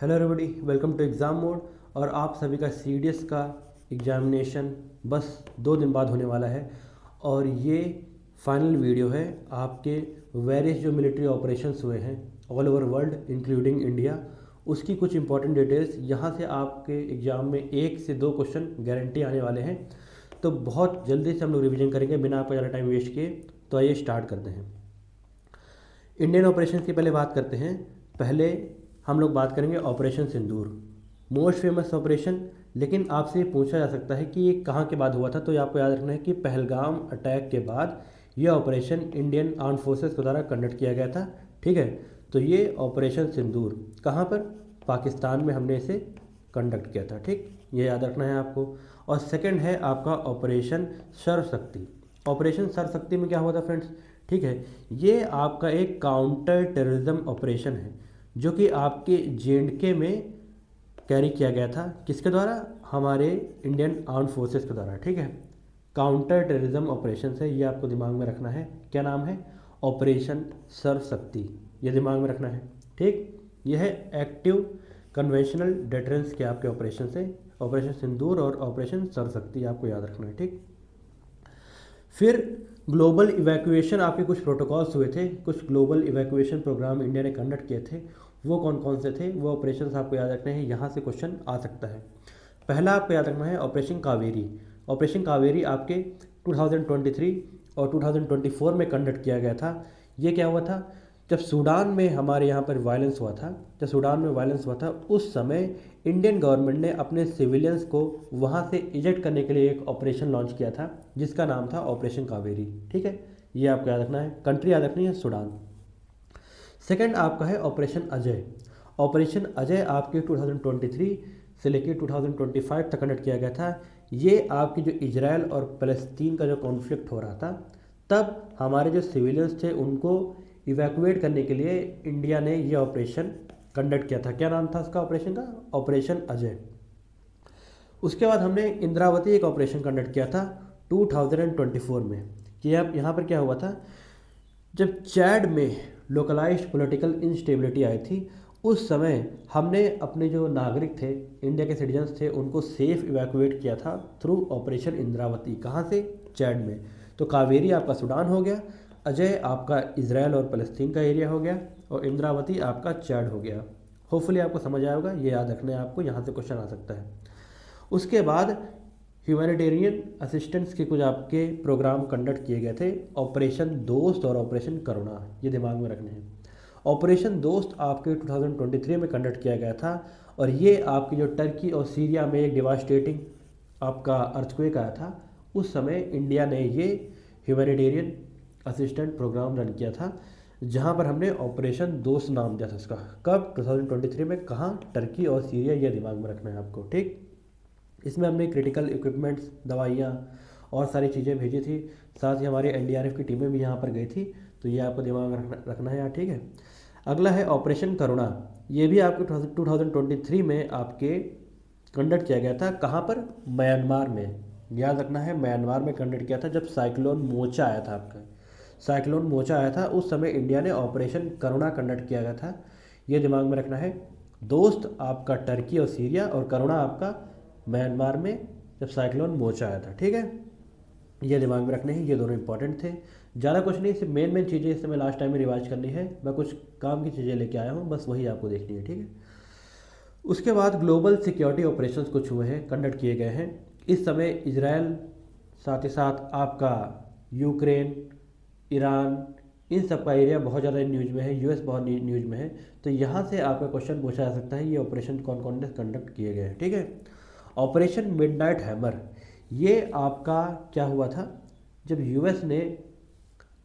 Hello everybody, welcome to exam mode. और आप सभी का सीडीएस का एग्जामिनेशन बस 2 दिन बाद होने वाला है। और ये फाइनल वीडियो है आपके वेरियस जो मिलिट्री ऑपरेशंस हुए हैं all over world including India, उसकी कुछ इंपॉर्टेंट डिटेल्स। यहाँ से आपके एग्ज़ाम में 1 से 2 क्वेश्चन गारंटी आने वाले हैं। तो बहुत जल्दी से हम लोग रिवीजन करेंगे बिना आपका ज़्यादा टाइम वेस्ट किए। तो आइए स्टार्ट करते हैं। इंडियन ऑपरेशन की पहले बात करते हैं। पहले हम लोग बात करेंगे ऑपरेशन सिंदूर, मोस्ट फेमस ऑपरेशन। लेकिन आपसे ये पूछा जा सकता है कि ये कहाँ के बाद हुआ था, तो ये आपको याद रखना है कि पहलगाम अटैक के बाद ये ऑपरेशन इंडियन आर्म फोर्सेस के द्वारा कंडक्ट किया गया था। ठीक है, तो ये ऑपरेशन सिंदूर कहाँ पर, पाकिस्तान में हमने इसे कंडक्ट किया था। ठीक, ये याद रखना है आपको। और सेकंड है आपका ऑपरेशन सर्वशक्ति। ऑपरेशन सर्वशक्ति में क्या हुआ था फ्रेंड्स? ठीक है, ये आपका एक काउंटर टेररिज्म ऑपरेशन है जो कि आपके जेएंडके में कैरी किया गया था। किसके द्वारा? हमारे इंडियन आर्म फोर्सेस के द्वारा। ठीक है, काउंटर टेररिज्म ऑपरेशन है, ये आपको दिमाग में रखना है। क्या नाम है? ऑपरेशन सर्वशक्ति, ये दिमाग में रखना है। ठीक, यह है एक्टिव कन्वेंशनल डिटरेंस के आपके ऑपरेशन से, ऑपरेशन सिंदूर और ऑपरेशन सर्वशक्ति आपको याद रखना है। ठीक, फिर ग्लोबल इवैक्यूएशन, आपके कुछ प्रोटोकॉल्स हुए थे, कुछ ग्लोबल इवैक्यूएशन प्रोग्राम इंडिया ने कंडक्ट किए थे। वो कौन कौन से थे, वो ऑपरेशंस आपको याद रखने हैं, यहाँ से क्वेश्चन आ सकता है। पहला आपको याद रखना है ऑपरेशन कावेरी। ऑपरेशन कावेरी आपके 2023 और 2024 में कंडक्ट किया गया था। ये क्या हुआ था? जब सूडान में हमारे यहाँ पर वायलेंस हुआ था, जब सूडान में वायलेंस हुआ था, उस समय इंडियन गवर्नमेंट ने अपने सिविलियंस को वहाँ से इजेक्ट करने के लिए एक ऑपरेशन लॉन्च किया था जिसका नाम था ऑपरेशन कावेरी। ठीक है, ये आपको याद रखना है। कंट्री याद रखनी है सूडान। सेकंड आपका है ऑपरेशन अजय। ऑपरेशन अजय आपके 2023 से लेकर 2025 तक कंडक्ट किया गया था। ये आपकी जो इजराइल और फ़लस्तीन का जो कॉन्फ्लिक्ट हो रहा था, तब हमारे जो सिविलियंस थे उनको इवैक्यूएट करने के लिए इंडिया ने ये ऑपरेशन कंडक्ट किया था। क्या नाम था उसका ऑपरेशन का? ऑपरेशन अजय। उसके बाद हमने इंद्रावती एक ऑपरेशन कंडक्ट किया था 2024 में। कि अब यहाँ पर क्या हुआ था, जब चैड में लोकलाइज्ड पॉलिटिकल इंस्टेबिलिटी आई थी, उस समय हमने अपने जो नागरिक थे, इंडिया के सिटीजन्स थे, उनको सेफ इवैक्यूएट किया था थ्रू ऑपरेशन इंद्रावती। कहाँ से? चैड में। तो कावेरी आपका सूडान हो गया, अजय आपका इजराइल और फ़लस्तीन का एरिया हो गया, और इंद्रावती आपका चैड हो गया। होपफुली आपको समझ आया होगा, ये याद रखना है आपको, यहाँ से क्वेश्चन आ सकता है। उसके बाद ह्यूमैनिटेरियन असिस्टेंस के कुछ आपके प्रोग्राम कंडक्ट किए गए थे, ऑपरेशन दोस्त और ऑपरेशन करुणा, ये दिमाग में रखने हैं। ऑपरेशन दोस्त आपके 2023 में कंडक्ट किया गया था, और ये आपकी जो टर्की और सीरिया में एक डिवास्टेटिंग आपका अर्थक्वेक आया था, उस समय इंडिया ने ये ह्यूमैनिटेरियन असिस्टेंट प्रोग्राम रन किया था, जहाँ पर हमने ऑपरेशन दोस्त नाम दिया था इसका। कब? 2023 में। कहाँ? टर्की और सीरिया, यह दिमाग में रखना है आपको। ठीक, इसमें हमने क्रिटिकल इक्विपमेंट्स, दवाइयाँ और सारी चीज़ें भेजी थी। साथ ही हमारी एनडीआरएफ की टीमें भी यहाँ पर गई थी। तो ये आपको दिमाग में रखना है यार। ठीक है, अगला है ऑपरेशन करुणा। ये भी आपके 2023 में आपके कंडक्ट किया गया था। कहाँ पर? म्यांमार में। याद रखना है, म्यांमार में कंडक्ट किया था जब साइक्लोन मोचा आया था। आपका साइक्लोन मोचा आया था, उस समय इंडिया ने ऑपरेशन करुणा कंडक्ट किया गया था। ये दिमाग में रखना है। दोस्त आपका टर्की और सीरिया, और करुणा आपका म्यांमार में जब साइक्लोन मोचा आया था। ठीक है, ये दिमाग में रखने हैं, ये दोनों इंपॉर्टेंट थे। ज़्यादा कुछ नहीं, सिर्फ मेन चीज़ें इससे मैं लास्ट टाइम में रिवाइज करनी है। मैं कुछ काम की चीज़ें लेके आया हूँ, बस वही आपको देखनी है। ठीक है, उसके बाद ग्लोबल सिक्योरिटी ऑपरेशंस कुछ हुए हैं, कंडक्ट किए गए हैं। इस समय इजराइल, साथ ही साथ आपका यूक्रेन, ईरान, इन सब का एरिया बहुत ज़्यादा न्यूज़ में है, यूएस बहुत न्यूज़ में है। तो यहाँ से आपका क्वेश्चन पूछा जा सकता है, ये ऑपरेशन कौन कौन ने कंडक्ट किए गए हैं। ठीक है, ऑपरेशन मिडनाइट हैमर, ये आपका क्या हुआ था, जब यूएस ने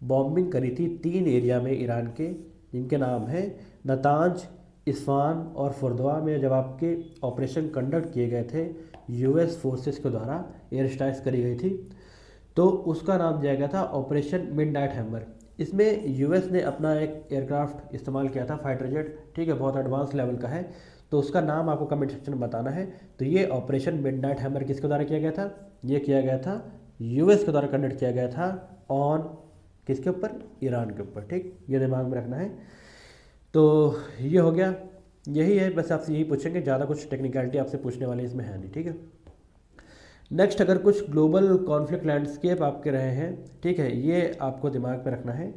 बॉम्बिंग करी थी 3 एरिया में ईरान के, जिनके नाम है नतांज, इस्फान और फुरदवा में, जब आपके ऑपरेशन कंडक्ट किए गए थे यूएस फोर्सेस के द्वारा, एयर स्ट्राइक्स करी गई थी, तो उसका नाम दिया गया था ऑपरेशन मिडनाइट हैमर। इसमें यूएस ने अपना एक एयरक्राफ्ट इस्तेमाल किया था, फाइटर जेट। ठीक है, बहुत एडवांस लेवल का है, तो उसका नाम आपको कमेंट सेक्शन में बताना है। तो ये ऑपरेशन मिडनाइट हैमर किसके द्वारा किया गया था? ये किया गया था यूएस के द्वारा कंडक्ट किया गया था ऑन किसके ऊपर? ईरान के ऊपर। ठीक, ये दिमाग में रखना है। तो ये हो गया। यही है, बस आपसे यही पूछेंगे, ज़्यादा कुछ टेक्निकलिटी आपसे पूछने वाले इसमें है नहीं, ठीक है। नेक्स्ट, अगर कुछ ग्लोबल कॉन्फ्लिक्ट लैंडस्केप आपके रहे हैं, ठीक है, ये आपको दिमाग में रखना है।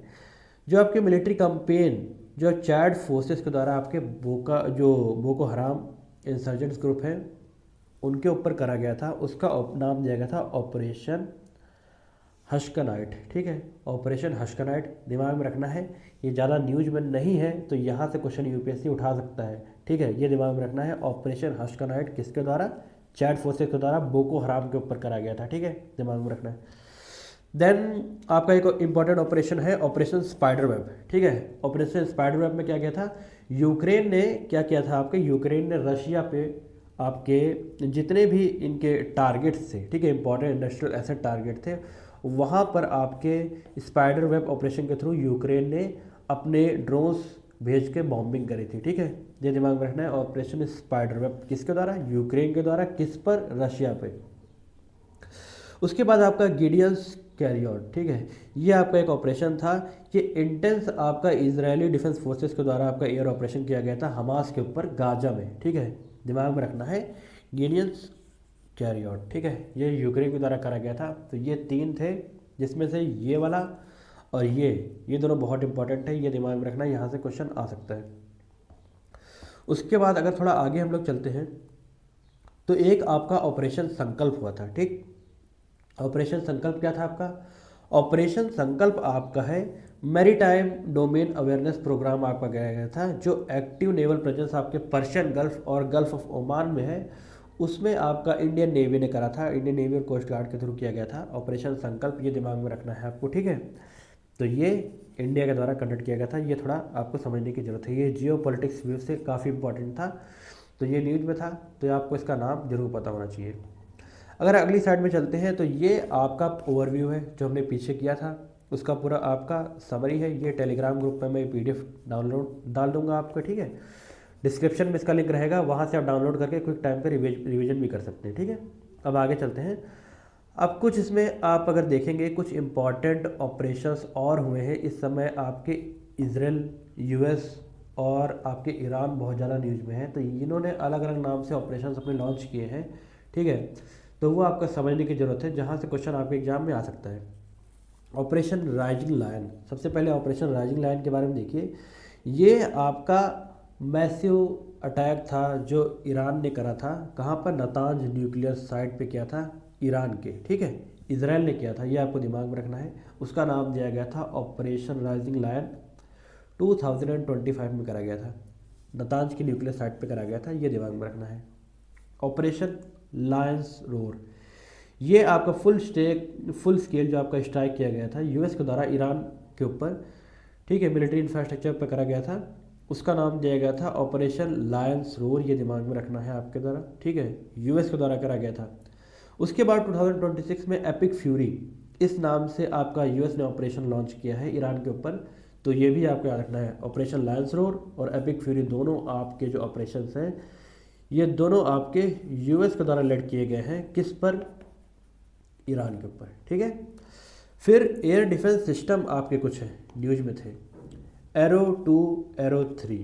जो आपके मिलिट्री कैंपेन जो चैड फोर्सेस के द्वारा आपके बोको हराम इंसर्जेंट्स ग्रुप है उनके ऊपर करा गया था, उसका नाम दिया गया था ऑपरेशन हश्कनाइट, ठीक है, ऑपरेशन हश्कनाइट दिमाग में रखना है। ये ज़्यादा न्यूज में नहीं है तो यहाँ से क्वेश्चन यूपीएससी उठा सकता है, ठीक है, ये दिमाग में रखना है। ऑपरेशन हश्कनाइट किसके द्वारा? चैड फोर्सेस के द्वारा बोको हराम के ऊपर करा गया था, ठीक है, दिमाग में रखना है। देन आपका एक इंपॉर्टेंट ऑपरेशन है ऑपरेशन स्पाइडर वेब, ठीक है। ऑपरेशन स्पाइडर वेब में क्या किया था? यूक्रेन ने क्या किया था आपके, यूक्रेन ने रशिया पे आपके जितने भी इनके टारगेट्स थे, ठीक है, इंपॉर्टेंट इंडस्ट्रियल एसेट टारगेट थे, वहाँ पर आपके स्पाइडर वेब ऑपरेशन के थ्रू यूक्रेन ने अपने ड्रोन्स भेज के बॉम्बिंग करी थी, ठीक है, ये दिमाग में रखना है। ऑपरेशन स्पाइडर वेब किसके द्वारा? यूक्रेन के द्वारा। किस पर? रशिया पे। उसके बाद आपका गिडियंस कैरियर, ठीक है, ये आपका एक ऑपरेशन था। ये इंटेंस आपका इजरायली डिफेंस फोर्सेस के द्वारा आपका एयर ऑपरेशन किया गया था हमास के ऊपर गाजा में, ठीक है, दिमाग में रखना है गिडियंस कैरियर, ठीक है, ये यूक्रेन के द्वारा करा गया था। तो ये 3 थे, जिसमें से ये वाला और ये दोनों बहुत इंपॉर्टेंट है, ये दिमाग में रखना है, यहाँ से क्वेश्चन आ सकता है। उसके बाद अगर थोड़ा आगे हम लोग चलते हैं तो एक आपका ऑपरेशन संकल्प हुआ था, ठीक। ऑपरेशन संकल्प क्या था आपका? ऑपरेशन संकल्प आपका है मैरीटाइम डोमेन अवेयरनेस प्रोग्राम आपका गया था, जो एक्टिव नेवल प्रेजेंस आपके पर्शियन गल्फ और गल्फ ऑफ ओमान में है, उसमें आपका इंडियन नेवी ने करा था, इंडियन नेवी और कोस्ट गार्ड के थ्रू किया गया था ऑपरेशन संकल्प, ये दिमाग में रखना है आपको, ठीक है। तो ये इंडिया के द्वारा कंडक्ट किया गया था, ये थोड़ा आपको समझने की जरूरत है, ये जियो पॉलिटिक्स व्यू से काफ़ी इंपॉर्टेंट था, तो ये न्यूज में था, तो आपको इसका नाम जरूर पता होना चाहिए। अगर अगली साइड में चलते हैं तो ये आपका ओवरव्यू है जो हमने पीछे किया था, उसका पूरा आपका समरी है। ये टेलीग्राम ग्रुप में मैं पीडीएफ डाउनलोड डाल दूंगा आपको, ठीक है, डिस्क्रिप्शन में इसका लिंक रहेगा, वहाँ से आप डाउनलोड करके क्विक टाइम पे रिवीजन भी कर सकते हैं, ठीक है। अब आगे चलते हैं। अब कुछ इसमें आप अगर देखेंगे कुछ इम्पॉर्टेंट ऑपरेशंस और हुए हैं इस समय आपके, इजराइल, यूएस और आपके ईरान बहुत ज़्यादा न्यूज़ में है, तो इन्होंने अलग अलग नाम से ऑपरेशंस अपने लॉन्च किए हैं, ठीक है, तो वो आपका समझने की ज़रूरत है, जहाँ से क्वेश्चन आपके एग्जाम में आ सकता है। ऑपरेशन राइजिंग लायन, सबसे पहले ऑपरेशन राइजिंग लायन के बारे में देखिए। ये आपका मैसिव अटैक था जो ईरान ने करा था, कहाँ पर? नतांज न्यूक्लियर साइट पे किया था ईरान के, ठीक है, इजराइल ने किया था, ये आपको दिमाग में रखना है। उसका नाम दिया गया था ऑपरेशन राइजिंग लायन, 2025 में करा गया था, नतांज की न्यूक्लियर साइट पे करा गया था, ये दिमाग में रखना है। ऑपरेशन लायंस रोर, ये आपका फुल स्केल जो आपका स्ट्राइक किया गया था यूएस के द्वारा ईरान के ऊपर, ठीक है, मिलिट्री इंफ्रास्ट्रक्चर पर करा गया था, उसका नाम दिया गया था ऑपरेशन लायंस रोर, ये दिमाग में रखना है आपके द्वारा, ठीक है, यूएस के द्वारा करा गया था। उसके बाद 2026 में एपिक फ्यूरी, इस नाम से आपका यूएस ने ऑपरेशन लॉन्च किया है ईरान के ऊपर, तो ये भी आपको याद रखना है। ऑपरेशन लायंस रोर और एपिक फ्यूरी दोनों आपके जो ऑपरेशंस हैं, ये दोनों आपके यूएस के द्वारा लेड किए गए हैं, किस पर? ईरान के ऊपर, ठीक है। फिर एयर डिफेंस सिस्टम आपके कुछ हैं न्यूज में थे, एरो 2, एरो 3,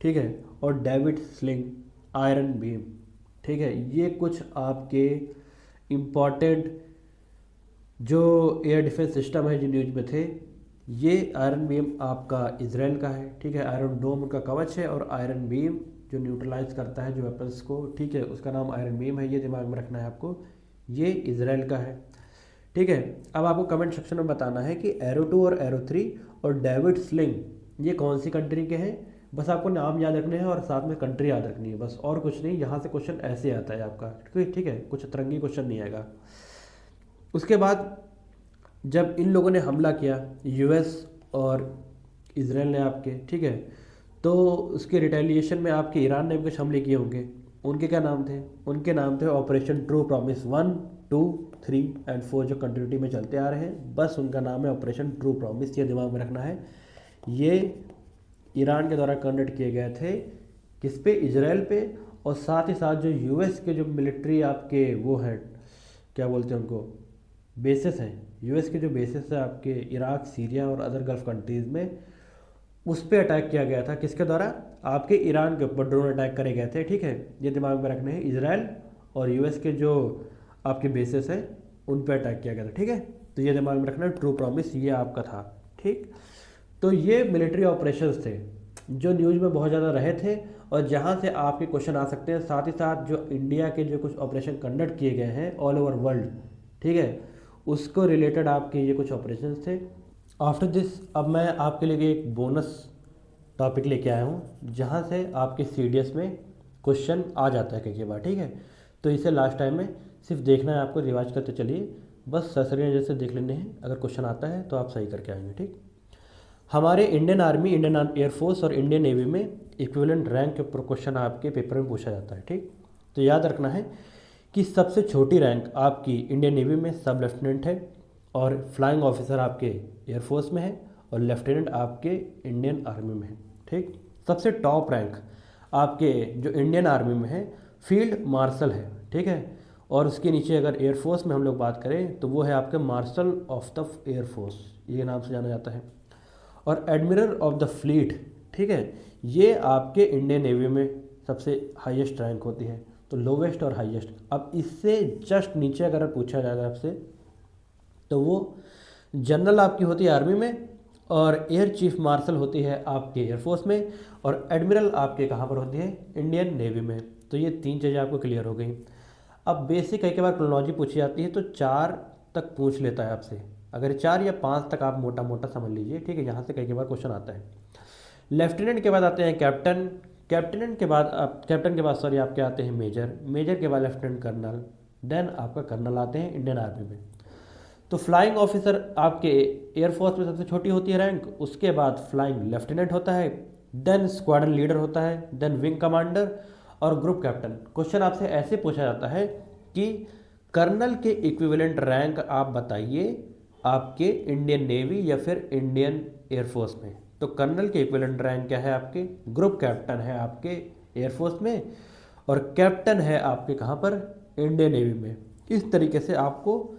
ठीक है, और डेविड स्लिंग, आयरन बीम, ठीक है, ये कुछ आपके इम्पॉर्टेंट जो एयर डिफेंस सिस्टम है जो न्यूज में थे। ये आयरन बीम आपका इजराइल का है, ठीक है, आयरन डोम उनका कवच है, और आयरन बीम जो न्यूट्रलाइज करता है जो वेपन्स को, ठीक है, उसका नाम आयरन बीम है, ये दिमाग में रखना है आपको, ये इजराइल का है, ठीक है। अब आपको कमेंट सेक्शन में बताना है कि एरो 2 और एरो 3 और डेविड स्लिंग ये कौन सी कंट्री के हैं, बस आपको नाम याद रखने हैं और साथ में कंट्री याद रखनी है, बस और कुछ नहीं। यहाँ से क्वेश्चन ऐसे आता है आपका, ठीक है, कुछ अतरंगी क्वेश्चन नहीं आएगा। उसके बाद जब इन लोगों ने हमला किया यूएस और इजराइल ने आपके, ठीक है, तो उसके रिटेलिएशन में आपके ईरान ने भी कुछ हमले किए होंगे, उनके क्या नाम थे? उनके नाम थे ऑपरेशन ट्रू प्रॉमिस 1, 2, 3 एंड 4 जो कंटिन्यूटी में चलते आ रहे हैं, बस उनका नाम है ऑपरेशन ट्रू प्रॉमिस, ये दिमाग में रखना है। ये ईरान के द्वारा कंडक्ट किए गए थे, किस पे? इजराइल पे, और साथ ही साथ जो यूएस के जो मिलिट्री आपके वो हैं, क्या बोलते हैं उनको, बेसिस हैं, यूएस के जो बेसिस है आपके इराक, सीरिया और अदर गल्फ कंट्रीज़ में, उस पर अटैक किया गया था, किसके द्वारा? आपके ईरान के ऊपर ड्रोन अटैक करे गए थे, ठीक है, ये दिमाग में रखने हैं। इजराइल और यूएस के जो आपके बेसिस हैं उन पे अटैक किया गया था, ठीक है, तो ये दिमाग में रखना है। ट्रू प्रॉमिस ये आपका था, ठीक। तो ये मिलिट्री ऑपरेशंस थे जो न्यूज़ में बहुत ज़्यादा रहे थे और जहाँ से आपके क्वेश्चन आ सकते हैं। साथ ही साथ जो इंडिया के जो कुछ ऑपरेशन कंडक्ट किए गए हैं ऑल ओवर वर्ल्ड, ठीक है, उसको रिलेटेड आपके ये कुछ ऑपरेशंस थे। आफ्टर दिस अब मैं आपके लिए एक बोनस टॉपिक लेके आया हूँ जहाँ से आपके CDS में क्वेश्चन आ जाता है कई बार, ठीक है। तो इसे लास्ट टाइम में सिर्फ देखना है आपको, रिवाइज करते चलिए, बस ससरिया जैसे देख लेने हैं। अगर क्वेश्चन आता है तो आप सही करके आएंगे, ठीक। हमारे इंडियन आर्मी, इंडियन एयरफोर्स और इंडियन नेवी में इक्विवेलेंट रैंक के ऊपर क्वेश्चन आपके पेपर में पूछा जाता है, ठीक। तो याद रखना है कि सबसे छोटी रैंक आपकी इंडियन नेवी में सब लेफ्टिनेंट है और फ्लाइंग ऑफिसर आपके एयरफोर्स में है और लेफ्टिनेंट आपके इंडियन आर्मी में है, ठीक। सबसे टॉप रैंक आपके जो इंडियन आर्मी में है फील्ड मार्शल है, ठीक है, और उसके नीचे अगर एयरफोर्स में हम लोग बात करें तो वो है आपके मार्शल ऑफ द एयरफोर्स, ये नाम से जाना जाता है। और एडमिरल ऑफ द फ्लीट, ठीक है, ये आपके इंडियन नेवी में सबसे हाईएस्ट रैंक होती है, तो लोवेस्ट और हाईएस्ट। अब इससे जस्ट नीचे अगर पूछा जाएगा आपसे तो वो जनरल आपकी होती है आर्मी में और एयर चीफ मार्शल होती है आपके एयरफोर्स में और एडमिरल आपके कहाँ पर होती है, इंडियन नेवी में। तो ये 3 चीज़ें आपको क्लियर हो गई। अब बेसिक कई बार क्रोनोलॉजी पूछी जाती है तो 4 तक पूछ लेता है आपसे, अगर 4 या 5 तक आप मोटा मोटा समझ लीजिए, ठीक है, यहाँ से कई बार क्वेश्चन आता है। लेफ्टिनेंट के बाद आते हैं कैप्टन, कैप्टन के बाद सॉरी आपके आते हैं मेजर, मेजर के बाद लेफ्टिनेंट कर्नल, देन आपका कर्नल आते हैं इंडियन आर्मी में। तो फ्लाइंग ऑफिसर आपके एयरफोर्स में सबसे छोटी होती है रैंक, उसके बाद फ्लाइंग लेफ्टिनेंट होता है, देन स्क्वाड्रन लीडर होता है, देन विंग कमांडर और ग्रुप कैप्टन। क्वेश्चन आपसे ऐसे पूछा जाता है कि कर्नल के इक्विवेलेंट रैंक आप बताइए आपके इंडियन नेवी या फिर इंडियन एयरफोर्स में। तो कर्नल के इक्विवेलेंट रैंक क्या है आपके, ग्रुप कैप्टन है आपके एयरफोर्स में और कैप्टन है आपके कहाँ पर, इंडियन नेवी में। इस तरीके से आपको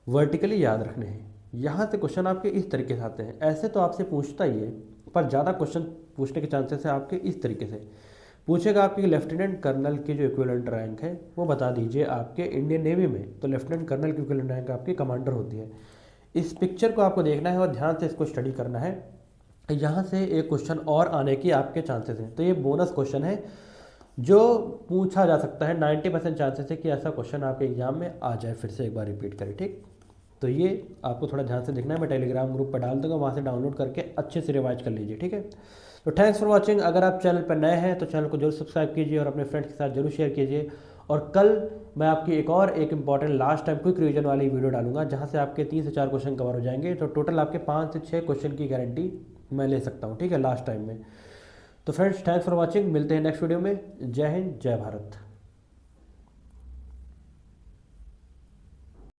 वर्टिकली याद रखने हैं। यहाँ से क्वेश्चन आपके इस तरीके से आते हैं, ऐसे तो आपसे पूछता ही है पर ज़्यादा क्वेश्चन पूछने के चांसेस है आपके इस तरीके से पूछेगा। आपकी लेफ्टिनेंट कर्नल की जो इक्विवेलेंट रैंक है वो बता दीजिए आपके इंडियन नेवी में, तो लेफ्टिनेंट कर्नल की इक्विवेलेंट रैंक आपकी कमांडर होती है। इस पिक्चर को आपको देखना है और ध्यान से इसको स्टडी करना है, यहाँ से एक क्वेश्चन और आने की आपके चांसेस हैं। तो ये बोनस क्वेश्चन है जो पूछा जा सकता है, 90% चांसेस है कि ऐसा क्वेश्चन आपके एग्जाम में आ जाए। फिर से एक बार रिपीट करें, ठीक। तो ये आपको थोड़ा ध्यान से देखना है, मैं टेलीग्राम ग्रुप पर डाल दूंगा, वहाँ से डाउनलोड करके अच्छे से रिवाइज कर लीजिए, ठीक है। तो थैंक्स फॉर वॉचिंग। अगर आप चैनल पर नए हैं तो चैनल को जरूर सब्सक्राइब कीजिए और अपने फ्रेंड्स के साथ जरूर शेयर कीजिए। और कल मैं आपकी एक important last time quick revision वाली वीडियो डालूंगा जहाँ से आपके 3 से 4 क्वेश्चन कवर हो जाएंगे। तो टोटल आपके 5 से 6 क्वेश्चन की गारंटी मैं ले सकता हूँ, ठीक है, लास्ट टाइम में। तो फ्रेंड्स थैंक्स फॉर वॉचिंग, मिलते हैं नेक्स्ट वीडियो में। जय हिंद, जय भारत।